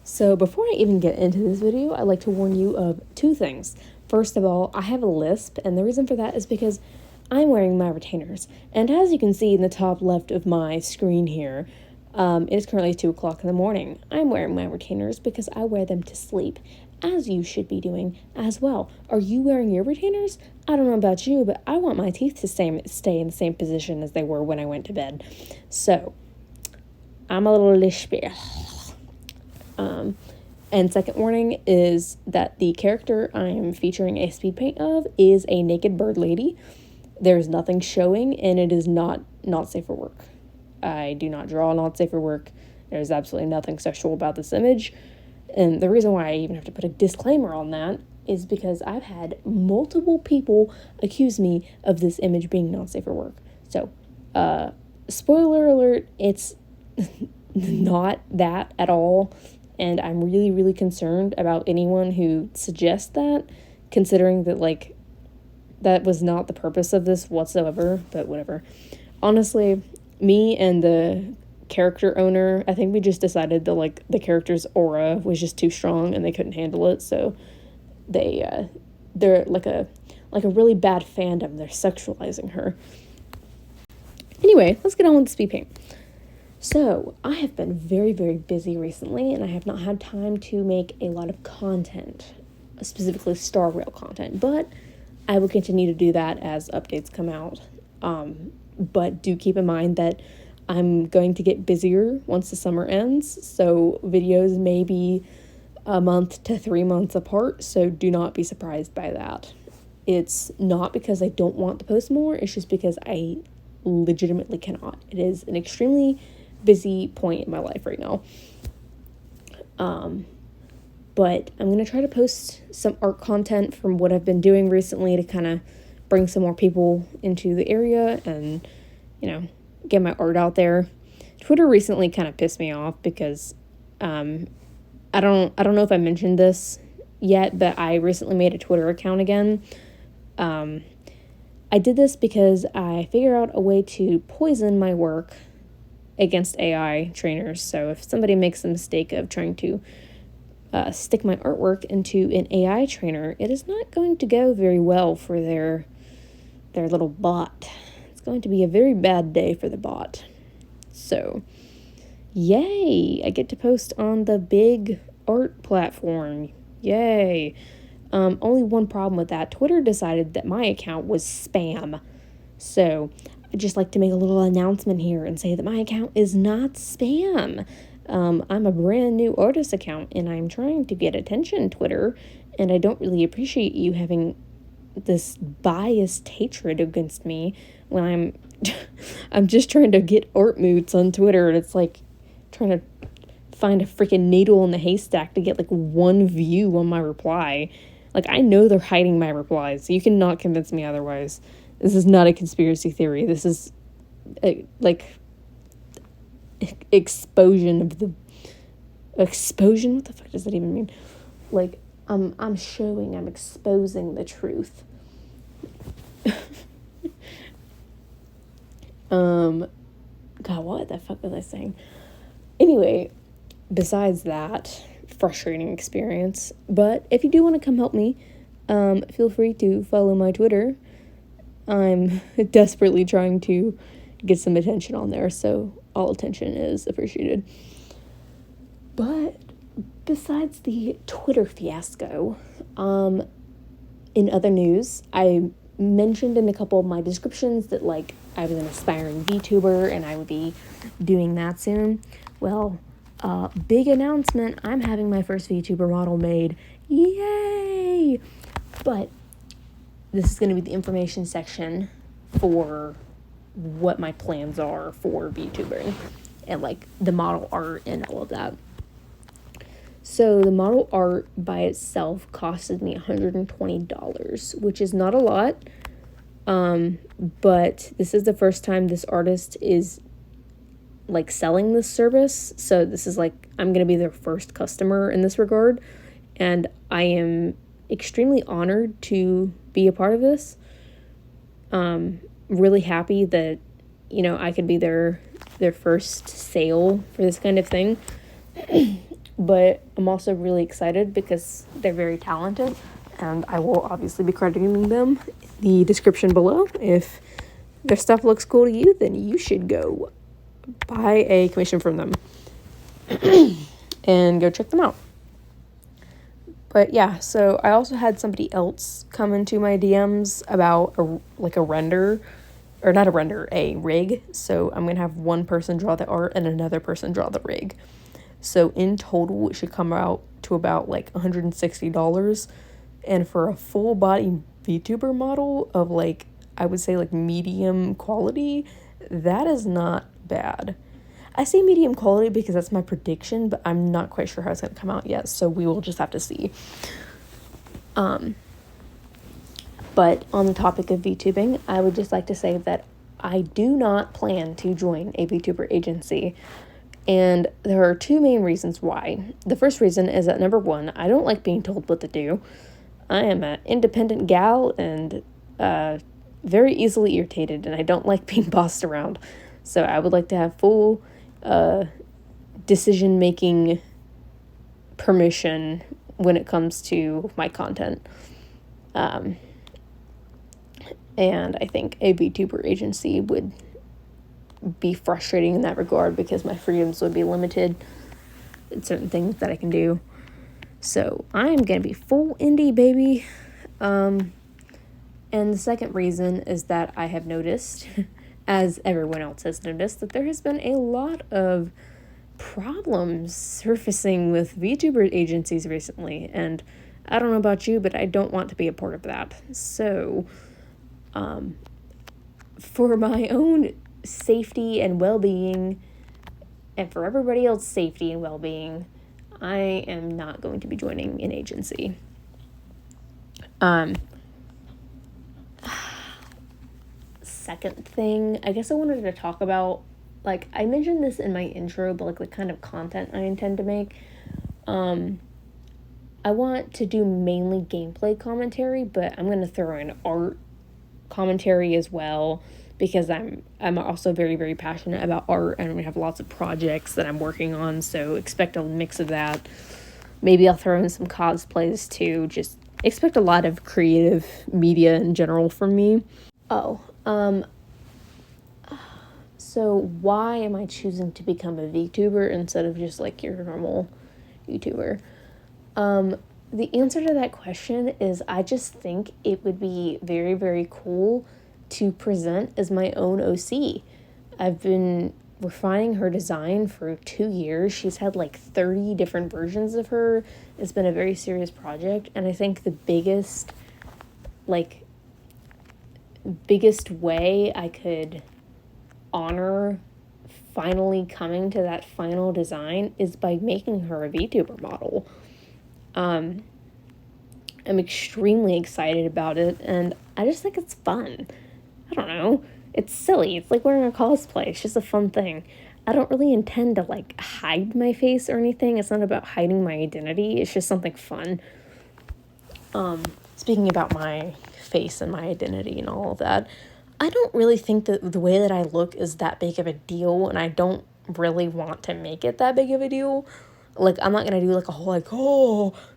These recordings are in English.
So before I even get into this video, I'd like to warn you of two things. First of all, I have a lisp, and the reason for that is because I'm wearing my retainers. And as you can see in the top left of my screen here, it is currently 2 o'clock in the morning. I'm wearing my retainers because I wear them to sleep, as you should be doing as well. Are you wearing your retainers? I don't know about you, but I want my teeth to stay in the same position as they were when I went to bed. So, I'm a little lispy. And second warning is that the character I am featuring a speed paint of is a naked bird lady. There's nothing showing, and it is not safe for work. I do not draw not safe for work. There's absolutely nothing sexual about this image. And the reason why I even have to put a disclaimer on that is because I've had multiple people accuse me of this image being not safe for work. So, spoiler alert, it's not that at all. And I'm really, really concerned about anyone who suggests that, considering that, like, that was not the purpose of this whatsoever, but whatever. Honestly, me and the character owner, I think we just decided that, like, the character's aura was just too strong and they couldn't handle it, so they're like a really bad fandom. They're sexualizing her. Anyway, let's get on with the speed paint. So, I have been very, very busy recently, and I have not had time to make a lot of content, specifically Star Rail content, but I will continue to do that as updates come out. But do keep in mind that I'm going to get busier once the summer ends, so videos may be a month to 3 months apart, so do not be surprised by that. It's not because I don't want to post more, it's just because I legitimately cannot. It is an extremely busy point in my life right now. But I'm going to try to post some art content from what I've been doing recently to kind of bring some more people into the area and, get my art out there. Twitter recently kind of pissed me off because I don't know if I mentioned this yet, but I recently made a Twitter account again. I did this because I figured out a way to poison my work against AI trainers. So if somebody makes the mistake of trying to stick my artwork into an AI trainer, it is not going to go very well for their little bot. It's going to be a very bad day for the bot. So, yay! I get to post on the big art platform. Yay! Only one problem with that. Twitter decided that my account was spam. So, I'd just like to make a little announcement here and say that my account is not spam. I'm a brand new artist account, and I'm trying to get attention, Twitter, and I don't really appreciate you having this biased hatred against me when I'm just trying to get art moods on Twitter, and it's like trying to find a freaking needle in the haystack to get like one view on my reply. Like, I know they're hiding my replies. You cannot convince me otherwise. This is not a conspiracy theory. This is exposure of the exposure. What the fuck does that even mean? Like, I'm exposing the truth. God, what the fuck was I saying? Anyway, besides that frustrating experience, but if you do want to come help me, feel free to follow my Twitter. I'm desperately trying to get some attention on there, so all attention is appreciated. But besides the Twitter fiasco, in other news, I mentioned in a couple of my descriptions that, like, I was an aspiring Vtuber and I would be doing that soon. Well, big announcement, I'm having my first Vtuber model made. Yay! But this is going to be the information section for what my plans are for VTubering and, like, the model art and all of that. So the model art by itself costed me $120, which is not a lot. But this is the first time this artist is, like, selling this service. So this is, like, I'm going to be their first customer in this regard. And I am extremely honored to be a part of this. Really happy that, I could be their first sale for this kind of thing. but I'm also really excited because they're very talented, and I will obviously be crediting them in the description below. If their stuff looks cool to you, then you should go buy a commission from them and go check them out. But yeah, so I also had somebody else come into my DMs about a render, or not a render, a rig. So I'm going to have one person draw the art and another person draw the rig. So in total, it should come out to about like $160. And for a full body VTuber model of like, I would say like medium quality, that is not bad. I say medium quality because that's my prediction, but I'm not quite sure how it's going to come out yet, so we will just have to see. But on the topic of VTubing, I would just like to say that I do not plan to join a VTuber agency, and there are two main reasons why. The first reason is that, number one, I don't like being told what to do. I am an independent gal and very easily irritated, and I don't like being bossed around. So I would like to have full decision-making permission when it comes to my content. And I think a VTuber agency would be frustrating in that regard because my freedoms would be limited in certain things that I can do. So I'm going to be full indie, baby. And the second reason is that I have noticed, as everyone else has noticed, that there has been a lot of problems surfacing with VTuber agencies recently, and I don't know about you, but I don't want to be a part of that. So, for my own safety and well-being, and for everybody else's safety and well-being, I am not going to be joining an agency. Second thing, I guess I wanted to talk about, like, I mentioned this in my intro, but, like, the kind of content I intend to make. I want to do mainly gameplay commentary, but I'm going to throw in art commentary as well, because I'm also very, very passionate about art, and we have lots of projects that I'm working on, so expect a mix of that. Maybe I'll throw in some cosplays, too. Just expect a lot of creative media in general from me. So why am I choosing to become a VTuber instead of just like your normal YouTuber? The answer to that question is I just think it would be very, very cool to present as my own OC. I've been refining her design for 2 years. She's had like 30 different versions of her. It's been a very serious project, and I think the biggest way I could honor finally coming to that final design is by making her a VTuber model. I'm extremely excited about it, and I just think it's fun. I don't know. It's silly. It's like wearing a cosplay. It's just a fun thing. I don't really intend to, like, hide my face or anything. It's not about hiding my identity. It's just something fun. Speaking about my face and my identity and all of that, I don't really think that the way that I look is that big of a deal, and I don't really want to make it that big of a deal. Like, I'm not going to do, like, a whole, like,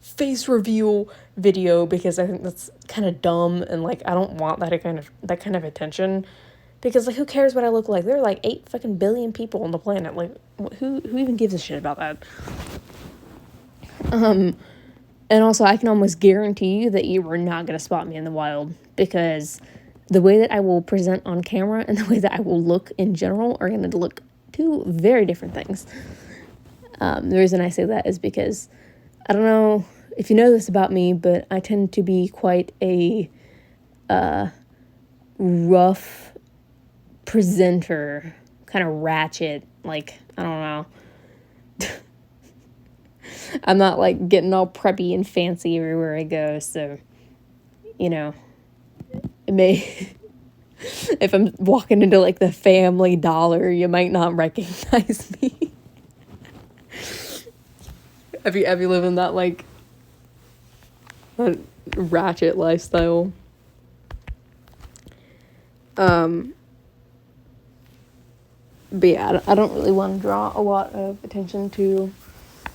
face reveal video, because I think that's kind of dumb, and, like, I don't want that kind of attention, because, like, who cares what I look like? There are, like, 8 fucking billion people on the planet. Like, who even gives a shit about that? And also, I can almost guarantee you that you are not going to spot me in the wild, because the way that I will present on camera and the way that I will look in general are going to look two very different things. The reason I say that is because, I don't know if you know this about me, but I tend to be quite a rough presenter, kind of ratchet, like, I don't know. I'm not, like, getting all preppy and fancy everywhere I go, so, you know, it may, if I'm walking into, like, the Family Dollar, you might not recognize me. Have you lived in that, like, ratchet lifestyle? But yeah, I don't really want to draw a lot of attention to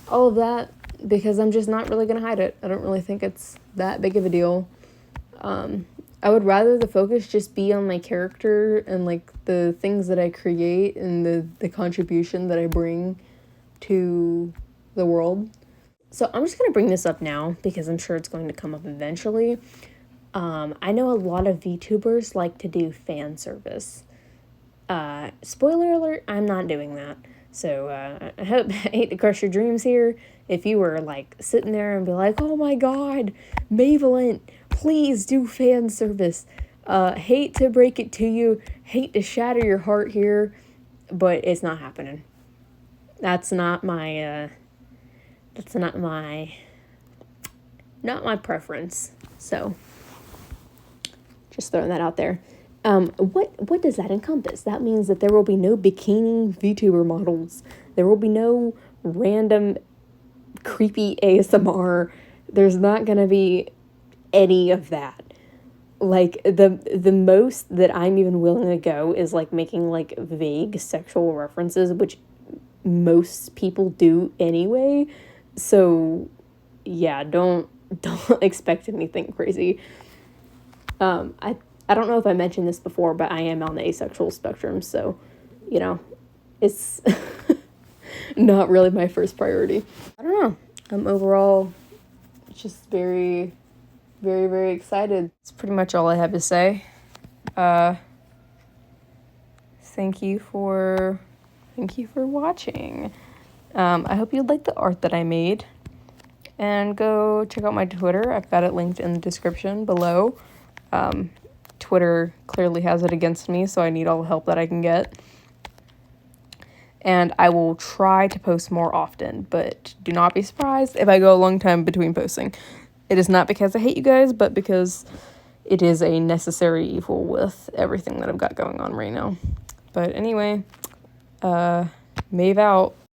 all of that because I'm just not really going to hide it. I don't really think it's that big of a deal. I would rather the focus just be on my character and like the things that I create and the contribution that I bring to the world. So I'm just going to bring this up now because I'm sure it's going to come up eventually. I know a lot of VTubers like to do fan service. Spoiler alert, I'm not doing that. So I hate to crush your dreams here. If you were like sitting there and be like, oh my god, Mavelent, please do fan service. Hate to break it to you, hate to shatter your heart here, but it's not happening. That's not my not my preference. So just throwing that out there. What does that encompass? That means that there will be no bikini VTuber models. There will be no random creepy ASMR. There's not gonna be any of that. Like the most that I'm even willing to go is like making like vague sexual references, which most people do anyway. So yeah, don't expect anything crazy. I don't know if I mentioned this before, but I am on the asexual spectrum, so, you know, it's not really my first priority. I don't know. I'm overall just very, very, very excited. That's pretty much all I have to say. Thank you for watching. I hope you liked the art that I made. And go check out my Twitter. I've got it linked in the description below. Twitter clearly has it against me, so I need all the help that I can get. And I will try to post more often, but do not be surprised if I go a long time between posting. It is not because I hate you guys, but because it is a necessary evil with everything that I've got going on right now. But anyway, Maeve out.